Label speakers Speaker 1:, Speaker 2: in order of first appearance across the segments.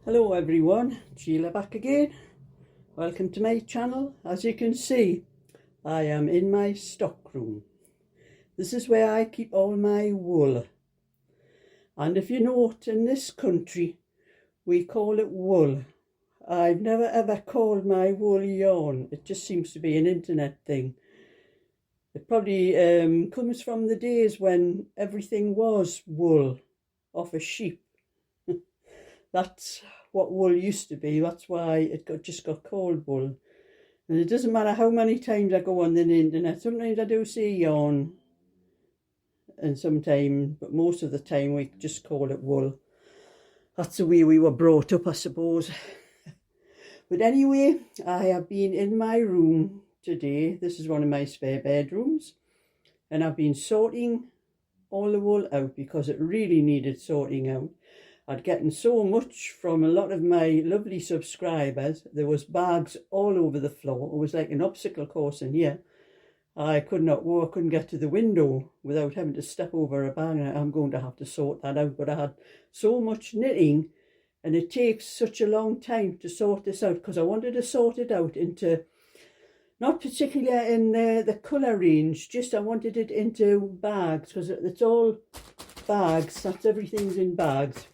Speaker 1: Hello everyone, Sheila back again. Welcome to my channel. As you can see, I am in my stock room. This is where I keep all my wool. And if you note, in this country, we call it wool. I've never ever called my wool yarn. It just seems to be an internet thing. It probably comes from the days when everything was wool off a sheep. That's what wool used to be. That's why it just got called wool. And it doesn't matter how many times I go on the internet. Sometimes I do see yarn, and sometimes, but most of the time we just call it wool. That's the way we were brought up, I suppose. But anyway, I have been in my room today. This is one of my spare bedrooms, and I've been sorting all the wool out because it really needed sorting out. I'd gotten so much from a lot of my lovely subscribers. There was bags all over the floor. It was like an obstacle course in here. I could not walk, couldn't get to the window without having to step over a bag. I'm going to have to sort that out. But I had so much knitting, and it takes such a long time to sort this out because I wanted to sort it out into, not particularly in the colour range, just I wanted it into bags because it's all bags. That's everything's in bags,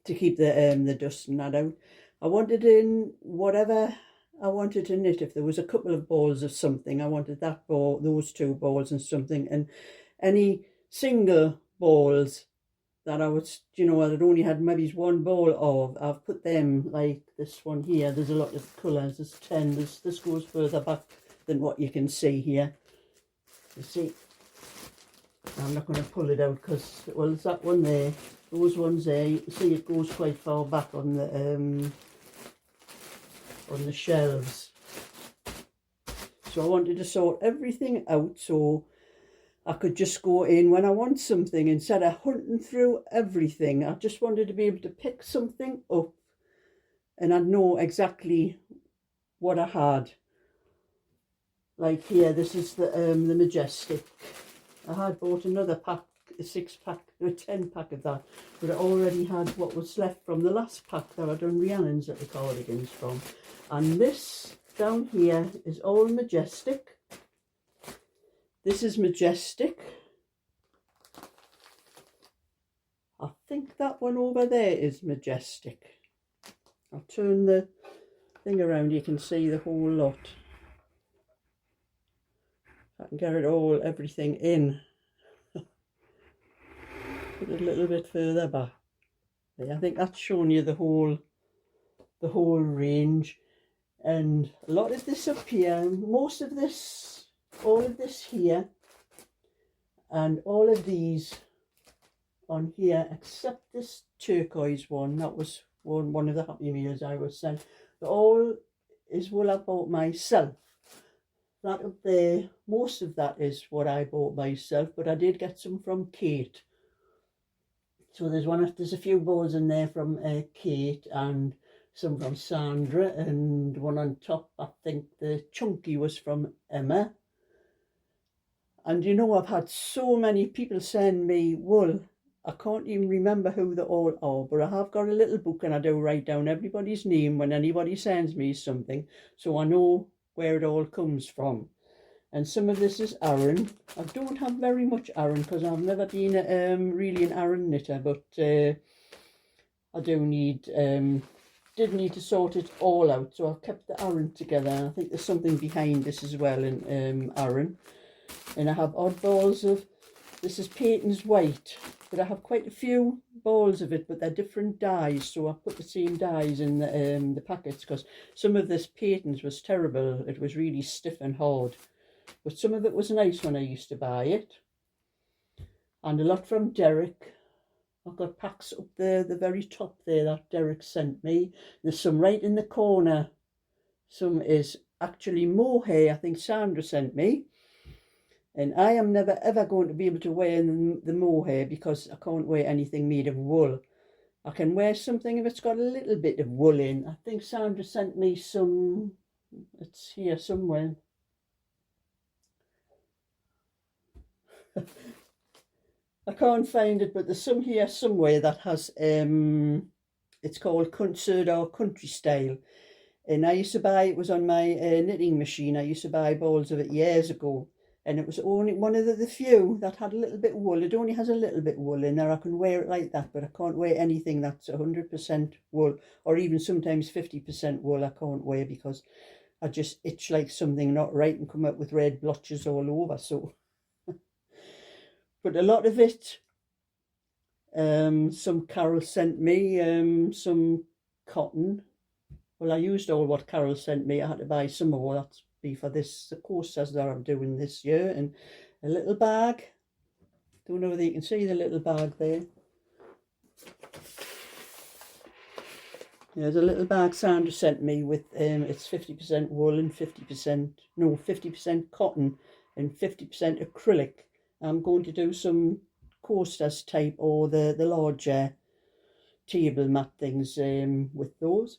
Speaker 1: to keep the dust and that out. I wanted in whatever I wanted to knit. If there was a couple of balls of something, I wanted that ball, those two balls and something, and any single balls that I would, I'd only had maybe one ball of, I've put them, like this one here. There's a lot of colours. There's 10. This goes further back than what you can see here. You see, I'm not going to pull it out because, well, there's that one there. Those ones there, you can see it goes quite far back on the shelves. So I wanted to sort everything out so I could just go in when I want something instead of hunting through everything. I just wanted to be able to pick something up and I'd know exactly what I had. Like here, this is the Majestic. I had bought another pack, a 6-pack, or a 10-pack of that, but I already had what was left from the last pack that I'd done Rhiannon's little cardigans from. And this down here is all Majestic. This is Majestic. I think that one over there is Majestic. I'll turn the thing around, you can see the whole lot. I can get it all, everything in. Put it a little bit further back. I think that's showing you the whole range. And a lot of this up here, most of this, all of this here, and all of these on here, except this turquoise one, that was one of the Happy Meals I was sent. All is wool I bought myself. That up there, most of that is what I bought myself, but I did get some from Kate. So there's a few balls in there from Kate and some from Sandra, and one on top, I think the chunky was from Emma. And I've had so many people send me wool. I can't even remember who they all are, but I have got a little book and I do write down everybody's name when anybody sends me something, so I know where it all comes from. And some of this is Aran. I don't have very much Aran because I've never been really an Aran knitter, but I did need to sort it all out, so I've kept the Aran together. I think there's something behind this as well in Aran. And I have odd balls of, this is Peyton's White, but I have quite a few balls of it, but they're different dyes, so I put the same dyes in the packets because some of this Peyton's was terrible. It was really stiff and hard. But some of it was nice when I used to buy it. And a lot from Derek. I've got packs up there, the very top there that Derek sent me. There's some right in the corner. Some is actually mohair, I think Sandra sent me. And I am never ever going to be able to wear the mohair because I can't wear anything made of wool. I can wear something if it's got a little bit of wool in. I think Sandra sent me some, it's here somewhere. I can't find it, but there's some here somewhere that has it's called country style. And I used to buy, it was on my knitting machine, I used to buy balls of it years ago. And it was only one of the few that had a little bit of wool. It only has a little bit of wool in there. I can wear it like that, but I can't wear anything that's 100% wool, or even sometimes 50% wool I can't wear, because I just itch like something not right and come up with red blotches all over. So, but a lot of it, some Carol sent me, some cotton. Well, I used all what Carol sent me. I had to buy some more. That's be for the courses that I'm doing this year. And a little bag. Don't know whether you can see the little bag there. There's a little bag Sandra sent me with, it's 50% wool and 50% cotton and 50% acrylic. I'm going to do some coasters type, or the larger table mat things with those.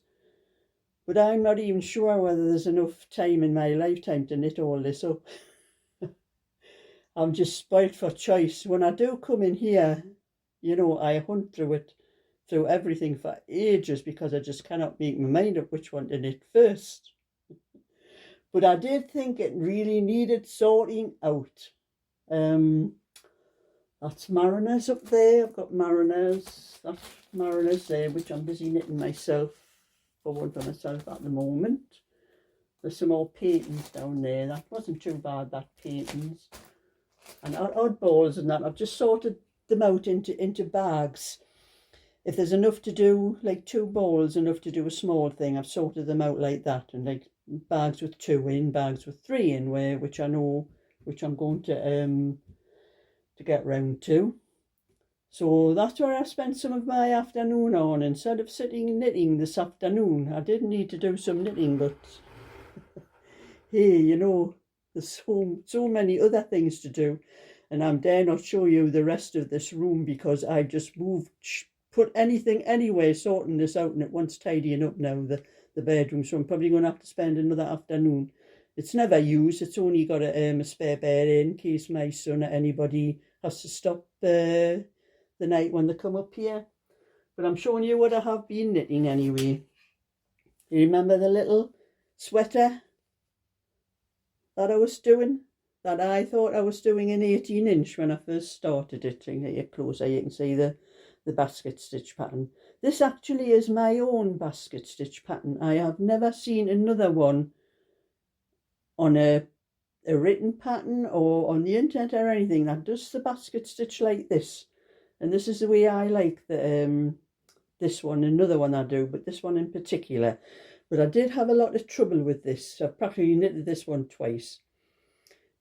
Speaker 1: But I'm not even sure whether there's enough time in my lifetime to knit all this up. I'm just spoilt for choice. When I do come in here, you know, I hunt through everything for ages, because I just cannot make my mind up which one to knit first. But I did think it really needed sorting out. That's Mariners up there. I've got Mariners. That's Mariners there, which I'm busy knitting myself. For one for myself at the moment. There's some more paintings down there. That wasn't too bad, that paintings. And oddballs and that, I've just sorted them out into bags. If there's enough to do, like 2 balls, enough to do a small thing, I've sorted them out like that. And like bags with 2 in, bags with 3 in, which I know, which I'm going to get round to. So that's where I spent some of my afternoon on. Instead of sitting knitting this afternoon, I did need to do some knitting, but hey, you know, there's so many other things to do, and I'm dare not show you the rest of this room, because I just put anything anyway, sorting this out, and it wants tidying up now, the bedroom. So I'm probably going to have to spend another afternoon. It's never used. It's only got a spare bed in case my son or anybody has to stop the night when they come up here. But I'm showing you what I have been knitting anyway. You remember the little sweater that I was doing, that I thought I was doing an 18-inch when I first started it? And get closer, you can see the basket stitch pattern. This actually is my own basket stitch pattern. I have never seen another one on a written pattern or on the internet or anything that does the basket stitch like this. And this is the way I like this one, another one I do, but this one in particular. But I did have a lot of trouble with this. I've practically knitted this one twice,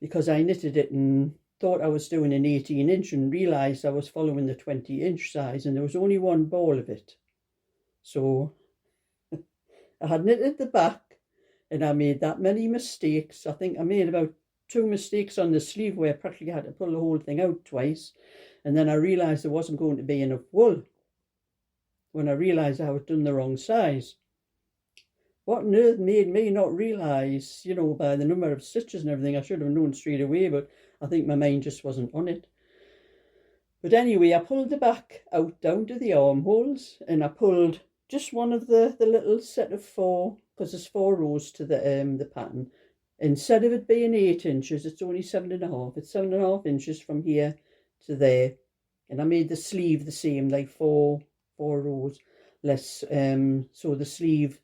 Speaker 1: because I knitted it and thought I was doing an 18-inch and realised I was following the 20-inch size, and there was only 1 ball of it. So I had knitted the back and I made that many mistakes. I think I made about 2 mistakes on the sleeve where I practically had to pull the whole thing out twice. And then I realised there wasn't going to be enough wool when I realised I had done the wrong size. What on earth made me not realise, you know, by the number of stitches and everything? I should have known straight away, but I think my mind just wasn't on it. But anyway, I pulled the back out down to the armholes, and I pulled just one of the little set of 4, because there's 4 rows to the pattern. Instead of it being 8 inches, it's only 7.5. It's 7.5 inches from here to there. And I made the sleeve the same, like 4 rows less. So the sleeve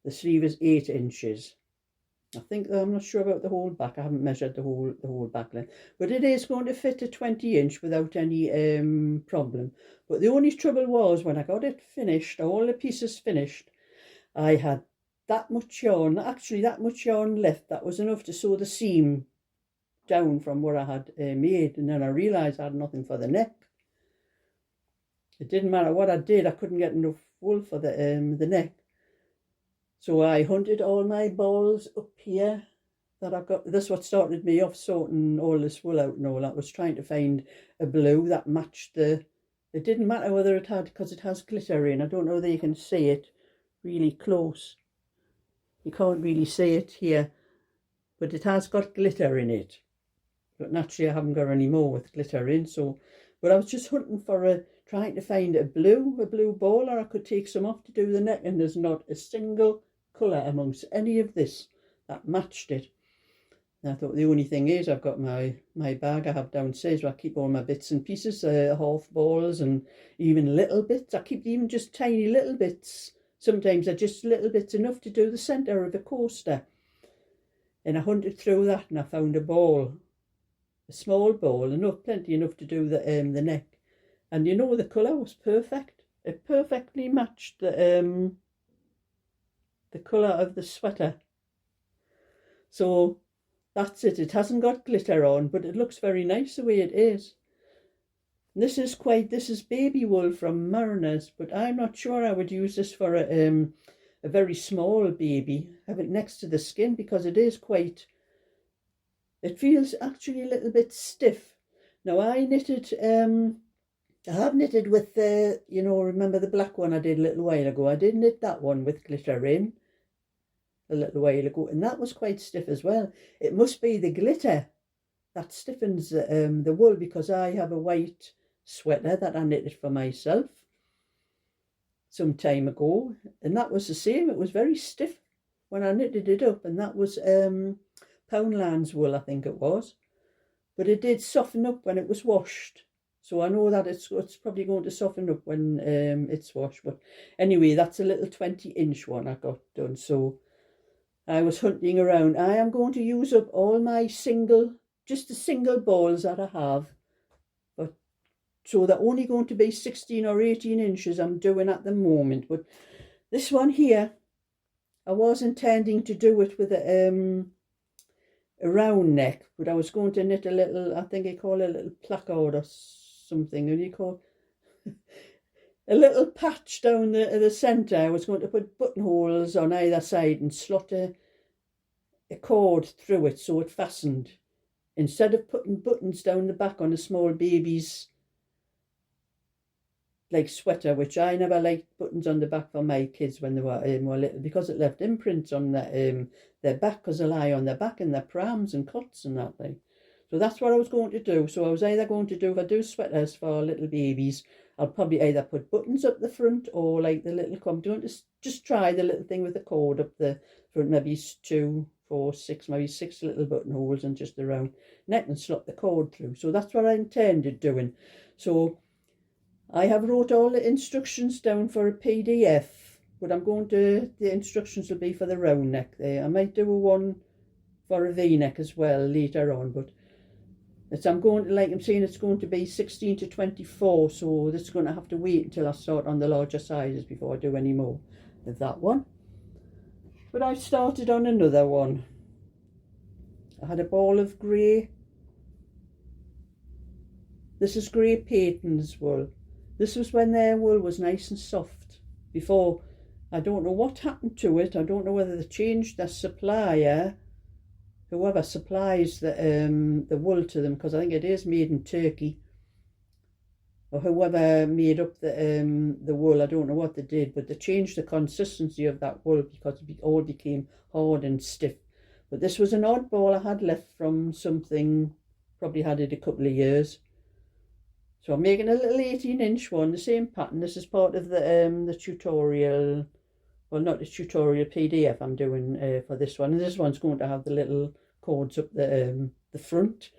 Speaker 1: is 8 inches. I think, I'm not sure about the whole back. I haven't measured the whole back length, but it is going to fit a 20-inch without any problem. But the only trouble was when I got it finished, all the pieces finished, I had that much yarn, actually that much yarn left. That was enough to sew the seam down from what I had made. And then I realised I had nothing for the neck. It didn't matter what I did, I couldn't get enough wool for the neck. So I hunted all my balls up here that I got. This is what started me off sorting all this wool out and all that, was trying to find a blue that matched it didn't matter whether it had, because it has glitter in. I don't know whether you can see it really close. You can't really see it here, but it has got glitter in it. But naturally I haven't got any more with glitter in, so, but I was just hunting for trying to find a blue ball, or I could take some off to do the neck, and there's not a single colour amongst any of this that matched it. And I thought the only thing is I've got my bag I have downstairs where I keep all my bits and pieces, half balls and even little bits. I keep even just tiny little bits. Sometimes they're just little bits enough to do the centre of a coaster. And I hunted through that and I found a ball, a small ball, plenty enough to do the neck. And you know, the colour was perfect. It perfectly matched the colour of the sweater. So that's it. It hasn't got glitter on, but it looks very nice the way it is. This is baby wool from Mariners, but I'm not sure I would use this for a very small baby. Have it next to the skin because it is quite, it feels actually a little bit stiff. Now I knitted, I have knitted with the, you know, remember the black one I did a little while ago? I did knit that one with glitter in a little while ago, and that was quite stiff as well. It must be the glitter that stiffens the wool, because I have a white sweater that I knitted for myself some time ago, and that was the same. It was very stiff when I knitted it up, and that was Poundland's wool, I think it was, but it did soften up when it was washed. So I know that it's probably going to soften up when it's washed. But anyway, that's a little 20-inch one I got done. So I was hunting around. I am going to use up all my just the single balls that I have. But so they're only going to be 16 or 18 inches I'm doing at the moment. But this one here, I was intending to do it with a round neck, but I was going to knit a little, I think they call it a little placard or something, and you call a little patch down the centre. I was going to put buttonholes on either side and slot a cord through it so it fastened, instead of putting buttons down the back on a small baby's like sweater, which I never liked buttons on the back for my kids when they were little, because it left imprints on their back, because they lie on their back in their prams and cots and that thing. So that's what I was going to do. So I was either going to do, if I do sweaters for little babies, I'll probably either put buttons up the front, or like the little, I'm doing to just try the little thing with the cord up the front, maybe 2, 4, 6, maybe 6 little buttonholes, and just around neck and slot the cord through. So that's what I intended doing. So I have wrote all the instructions down for a PDF, but I'm going to, the instructions will be for the round neck there. I might do a one for a V-neck as well later on, but I'm going to, like I'm saying, it's going to be 16 to 24, so this is going to have to wait until I start on the larger sizes before I do any more with that one. But I started on another one. I had a ball of grey. This is Grey Peyton's wool. This was when their wool was nice and soft. Before, I don't know what happened to it. I don't know whether they changed their supplier, whoever supplies the wool to them, because I think it is made in Turkey, or whoever made up the wool. I don't know what they did, but they changed the consistency of that wool because it all became hard and stiff. But this was an odd ball I had left from something, probably had it a couple of years. So I'm making a little 18-inch one, the same pattern. This is part of the tutorial, well, not the tutorial, PDF I'm doing for this one. And this one's going to have the little cords up the front.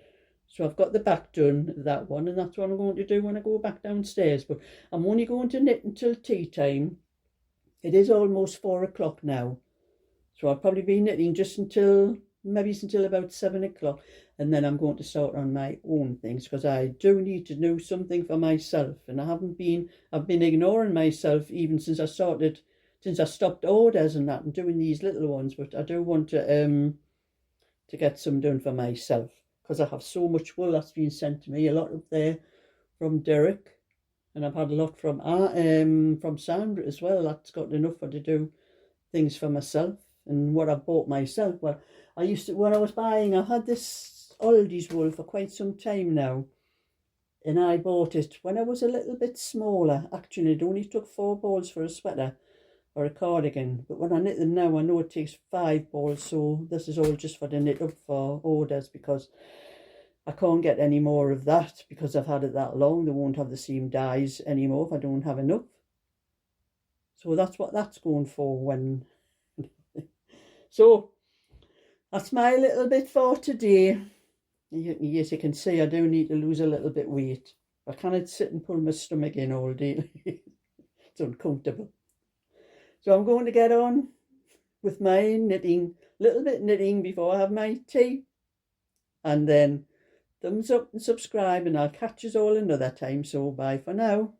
Speaker 1: So I've got the back done, that one, and that's what I'm going to do when I go back downstairs. But I'm only going to knit until tea time. It is almost 4 o'clock now. So I'll probably be knitting just until about 7 o'clock. And then I'm going to start on my own things, because I do need to do something for myself. And I've been ignoring myself even since I stopped orders and that and doing these little ones. But I do want to get some done for myself, because I have so much wool that's been sent to me. A lot up there from Derek, and I've had a lot from Sandra as well. That's got enough for to do things for myself. And what I bought myself, well, when I was buying, I had this Aldi's wool for quite some time now, and I bought it when I was a little bit smaller. Actually, it only took 4 balls for a sweater or a cardigan, but when I knit them now, I know it takes 5 balls, so this is all just for the knit up for orders, because I can't get any more of that because I've had it that long. They won't have the same dyes anymore if I don't have enough. So that's what that's going for when. So that's my little bit for today. As you can see, I do need to lose a little bit weight. I cannot sit and pull my stomach in all day. It's uncomfortable. So I'm going to get on with my knitting, little bit knitting before I have my tea. And then thumbs up and subscribe, and I'll catch you all another time. So bye for now.